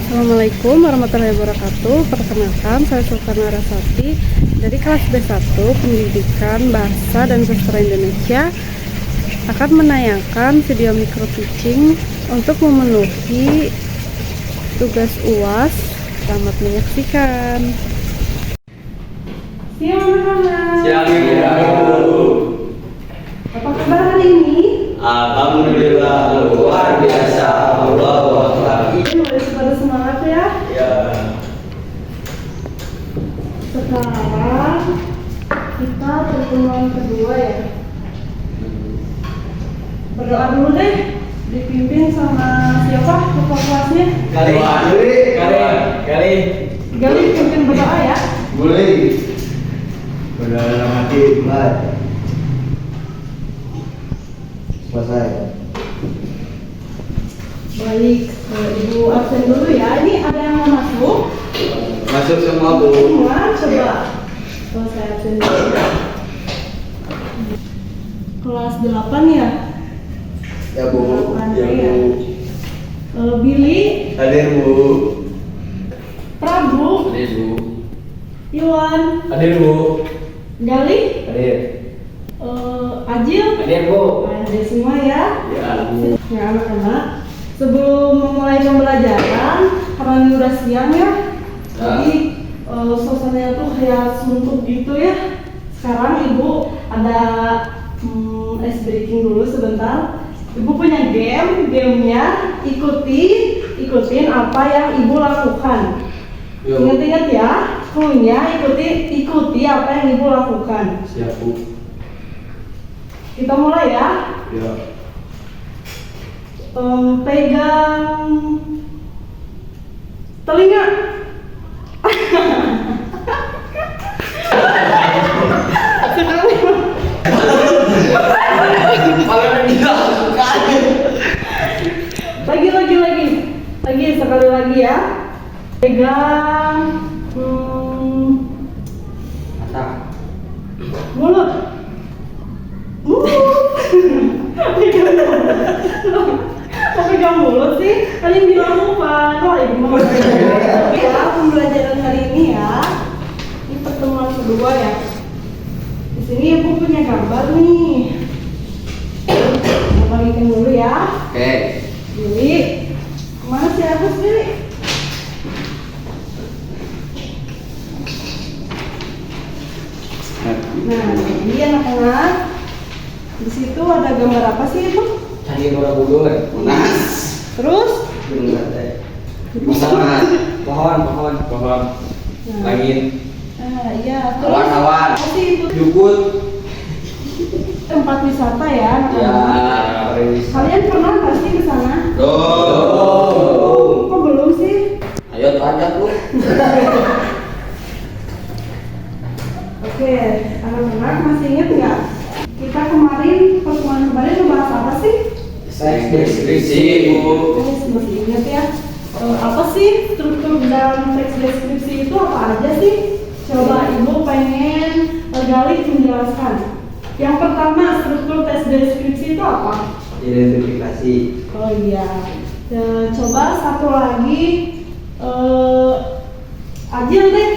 Assalamualaikum warahmatullahi wabarakatuh. Perkenalkan, saya Sultana Rasati dari kelas B1 Pendidikan Bahasa dan Sastra Indonesia akan menayangkan video micro teaching untuk memenuhi tugas UAS. Selamat menyaksikan. Siang anak-anak. Siang Ibu. Apa kabar hari ini? Alhamdulillah luar biasa. Allahu Akbar. Mulai pada semangat ya. Ya. Sekarang kita pertemuan kedua ya. Berdoa dulu deh, dipimpin sama siapa ketua kelasnya? Kali. Gali pimpin berdoa ya. Boleh. Berdoa dalam hati mulai. Selesai. Baik, Ibu absen dulu ya. Ini ada yang mau masuk? Masuk semua Bu. Semua coba. Saya absen dulu. Kelas 8 ya? Ya Bu. Ya Bu. Billy, Hadir Bu. Prabu, Hadir Bu. Iwan, Hadir Bu. Gali, Hadir. Ajil, Hadir Bu. ada semua ya. Ya Bu. Ya anak-anak, sebelum memulai pembelajaran, karena ini udah siang ya, jadi suasananya tuh kayak suntuk gitu ya. Sekarang Ibu ada ice breaking dulu sebentar. Ibu punya gamenya ikutin apa yang Ibu lakukan. Yo. Ingat-ingat ya, punya ikuti apa yang Ibu lakukan. Siap Bu. Kita mulai ya. Ya. Pegang telinga. Lagi sekali lagi ya. Pegang Mata. mulut. Kok pegang mulut sih? Kan yang dilakukan. Wah, Ibu mau ya pembelajaran hari ini ya. Ini pertemuan kedua ya. Di sini Ibu punya gambar nih. Kita bagikan dulu ya. Oke. Jadi, kemana sih Agus Billy? Nah, ini anak-anak. Di situ ada gambar apa sih itu? Cari bulu Monas. Terus? Pasangan. Pohon. Nah. Langit. Iya. Terus? Awan-awan. Apa sih itu? Jukut. Tempat wisata ya, Ya. anak-anak. Kalian pernah nggak sih ke sana? Belum. Kok belum sih? Ayo ajak lu. Oke, anak-anak masih ingat nggak? Kita pertemuan kemarin membahas apa sih? Deskripsi Bu. Masih ingat ya? Apa sih struktur dalam teks deskripsi itu apa aja sih? Coba Ibu pengen Gali menjelaskan. Yang pertama, struktur teks deskripsi itu apa? Identifikasi. Oh iya. Coba satu lagi, Ajil deh.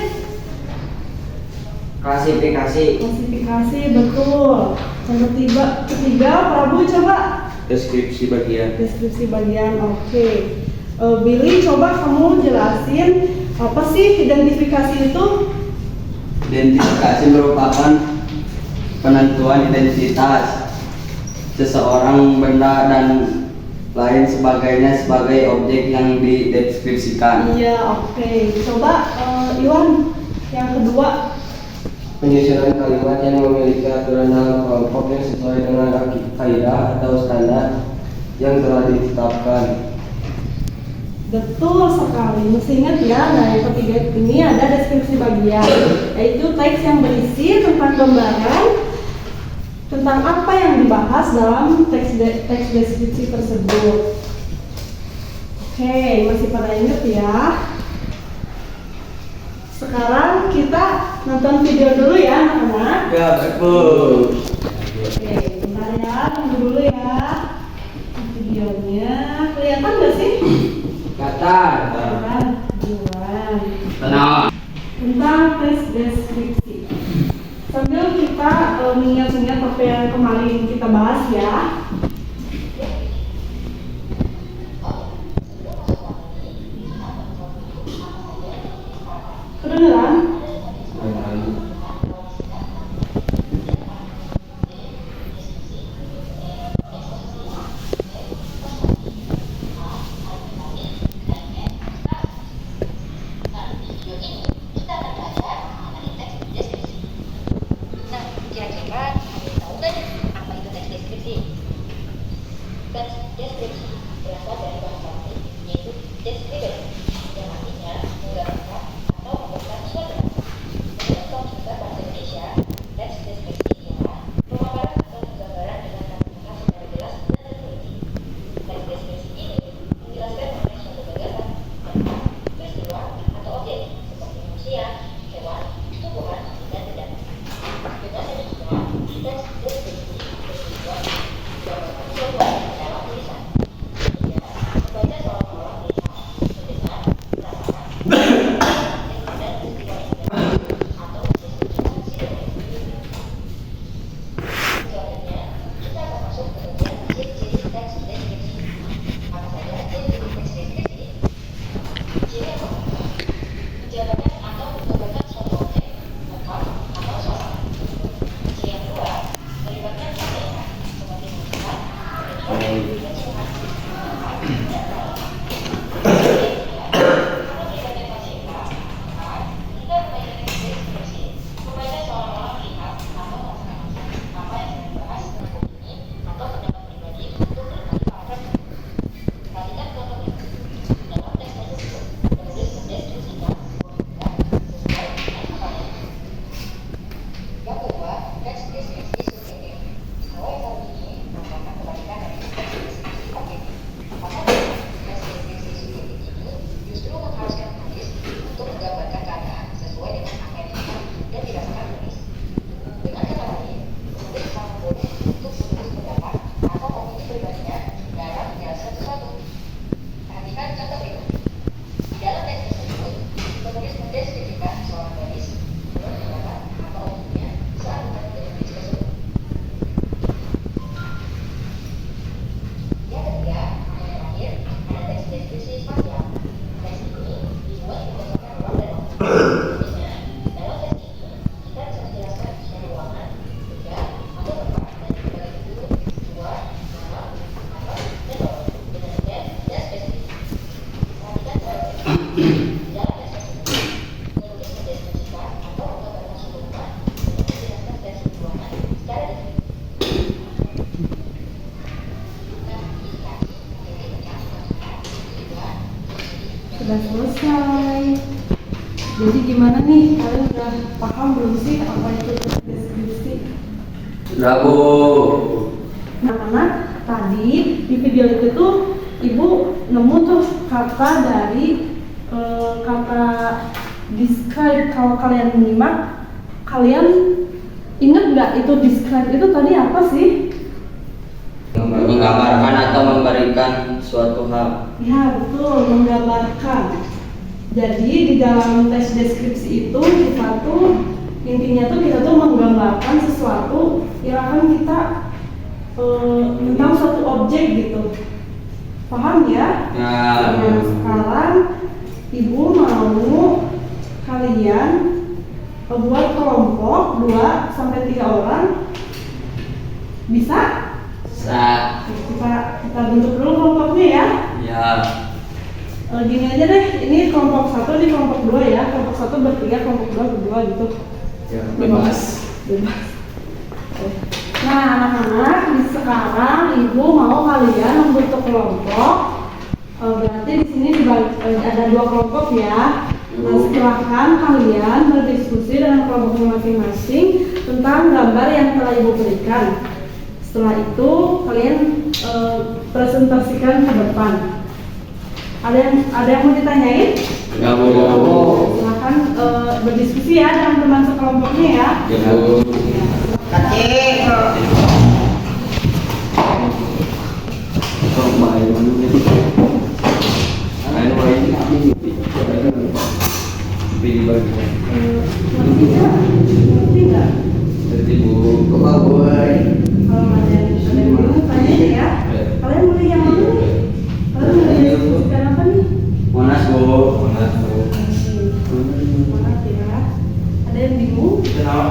Klasifikasi, betul. Yang ketiga, Prabu coba. Deskripsi bagian. Deskripsi bagian, oke. Billy, coba kamu jelasin apa sih identifikasi itu? Identifikasi merupakan penentuan identitas seseorang, benda, dan lain sebagainya sebagai objek yang dideskripsikan. Iya, oke. Coba Iwan, yang kedua. Penyusunan kalimat yang memiliki aturan dalam kelompok yang sesuai dengan kaidah atau standar yang telah ditetapkan. Betul sekali, mesti ingat ya. Nah, yang ketiga ini ada deskripsi bagian, yaitu teks yang berisi tentang gambaran tentang apa yang dibahas dalam teks deskripsi tersebut. Oke, masih pada ingat ya. Sekarang kita nonton video dulu ya anak-anak. Ya betul. Oke, bentar ya, tunggu dulu ya videonya. Kelihatan nggak sih? Katar. Bulan. Tenang. Tentang tes deskripsi. Sambil kita mengingat-ingat apa yang kemarin kita bahas ya. Kedengeran? Sudah selesai. Jadi gimana nih? Kalian udah paham belum sih apa itu deskripsi? Sudah, Bu. Nah, tadi di video itu tuh Ibu nemu tuh kata dari kata describe. Kalau kalian menyimak, kalian ingat nggak itu describe itu tadi apa sih? Menggambarkan atau memberikan suatu hal. Ya betul, menggambarkan. Jadi di dalam tes deskripsi itu kita tuh intinya tuh kita tuh menggambarkan sesuatu yang akan kita tentang suatu objek gitu. Paham ya? Ya. Nah, sekarang Ibu mau kalian buat kelompok 2 sampai 3 orang. Bisa? Kita bentuk dulu kelompoknya ya. Ya. Gini aja deh, ini kelompok 1, ini kelompok 2 ya. Kelompok 1 bertiga, kelompok 2 berdua gitu. Ya, Bebas. Oke. Nah anak-anak, sekarang Ibu mau kalian membentuk kelompok. Berarti di sini ada 2 kelompok ya. Nah, silahkan kalian berdiskusi dengan kelompoknya masing-masing tentang gambar yang telah Ibu berikan. Setelah itu kalian presentasikan ke depan. Ada yang mau ditanyain? Ya, Bu. Silahkan berdiskusi ya dengan teman sekelompoknya ya. Ya, Bu. Ya. Kecil. Oh, baik. Ayo, Ngerti nggak? Jadi Bu. Kalau ada yang bingung tanya ya. Kalian boleh yang mana nih? Kalian boleh diskusikan apa nih? Monas Bu. Monas ya. Ada yang bingung? Kalian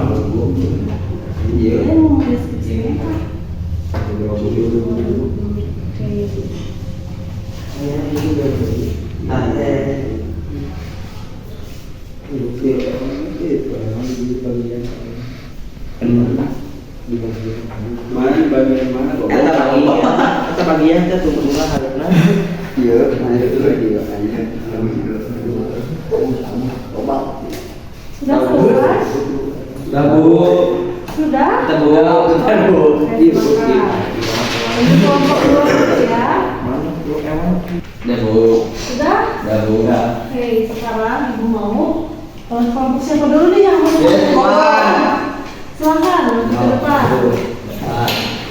mau diskusikan apa? Mana bagian mana kok? Eta bagian teh tunggu-tunggu hareupeuna. Iya, mana itu lagi makanya. Sudah selesai? Sudah Bu. Sudah? Kita Bu. Kita Bu. Oke, maka. Ini kelompok dua dulu ya. Udah Bu. Sudah? Udah Bu. Oke, sekarang ibu mau kelompok siapa dulu nih yang mau Yes, Tuan. Silahkan ke depan.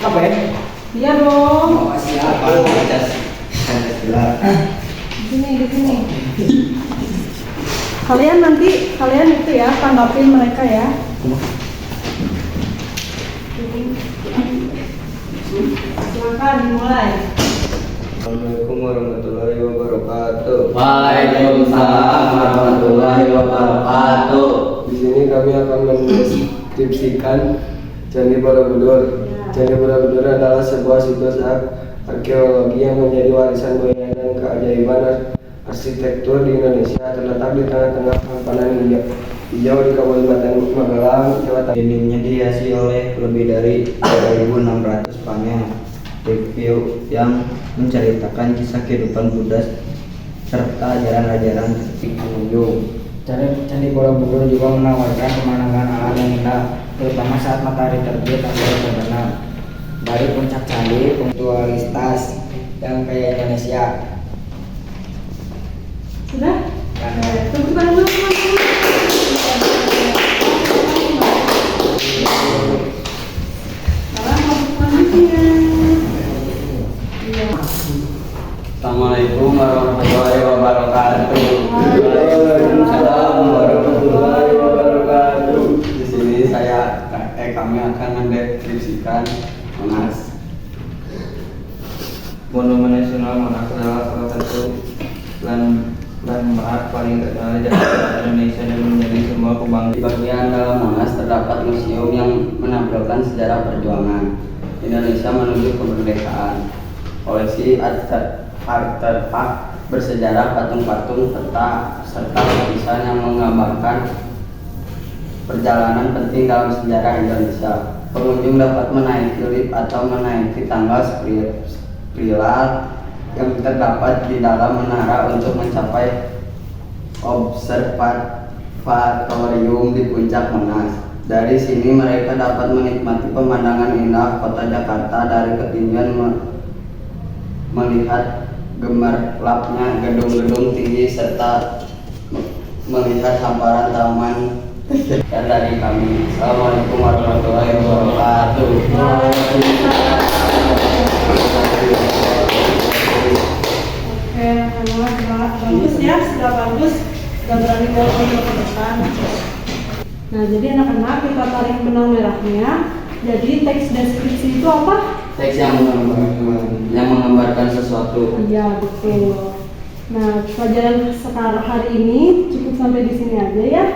Apa ya? Iya dong. Siapa? Di sini. Kalian itu ya tanggapin mereka ya. Silakan dimulai. Assalamualaikum warahmatullahi wabarakatuh. Waalaikumsalam warahmatullahi wabarakatuh. Di sini kami akan mendeskripsikan Candi Borobudur. Candi Borobudur adalah sebuah situs arkeologi yang menjadi warisan budaya dan keajaiban arsitektur di Indonesia, terletak di tengah-tengah hamparan hijau di Kabupaten Magelang, Jawa Tengah. Dindingnya dihiasi oleh lebih dari 2.600 panel review yang menceritakan kisah kehidupan Buddha serta ajaran-ajaran pengunjung. Candi Borobudur juga menawarkan pemandangan alam yang indah, terutama saat matahari terbit atau terbenam. Dari puncak candi, punktualitas yang kayak Indonesia. Sudah? Tepuk tangan dulu teman-teman. Sekarang mau selanjutnya. Iya. Assalamualaikum warahmatullahi wabarakatuh. Waalaikumsalam warahmatullahi wabarakatuh. Di sini kami akan mendeskripsikan Monas. Monumen Nasional Monas adalah salah satu landmark paling terkenal di Indonesia dan menjadi sebuah Di kebanggaan. bagian dalam Monas terdapat museum yang menampilkan sejarah perjuangan Indonesia menuju kemerdekaan. Koleksi artefak bersejarah, patung-patung, peta, serta lukisan yang menggambarkan perjalanan penting dalam sejarah Indonesia. Pengunjung dapat menaiki lift atau menaiki tangga spiral yang terdapat di dalam menara untuk mencapai observatorium di puncak Monas. Dari sini mereka dapat menikmati pemandangan indah kota Jakarta dari ketinggian, melihat gemerlapnya gedung-gedung tinggi serta melihat hamparan taman. Dan dari kami, Assalamualaikum warahmatullahi wabarakatuh. Oke, bagus ya, sudah bagus, sudah berani bawa ke depan. Nah, jadi anak-anak kita tarik benang merahnya. Jadi teks deskripsi itu apa? Teks yang menggambarkan sesuatu. Iya, betul. Nah, pelajaran sekarang hari ini cukup sampai di sini aja ya.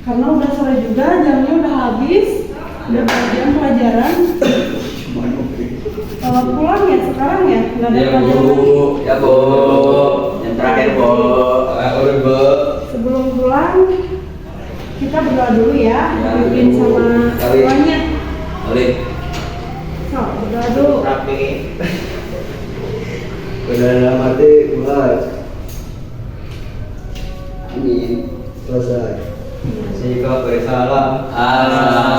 Karena udah sore juga, jamnya udah habis, udah jam pelajaran. Kalau pulang ya sekarang ya, nggak ada Ya pelajaran lagi. Bu, ya Bu. Yang terakhir Bu. Udah Bu. Sebelum pulang, kita berdoa dulu ya, Ya, pimpin Bu. sama Kali. tuannya. Oleh. So, berdoa dulu. Udah dalam hati mulai Amin. selesai. Jika bersalah, Assalamualaikum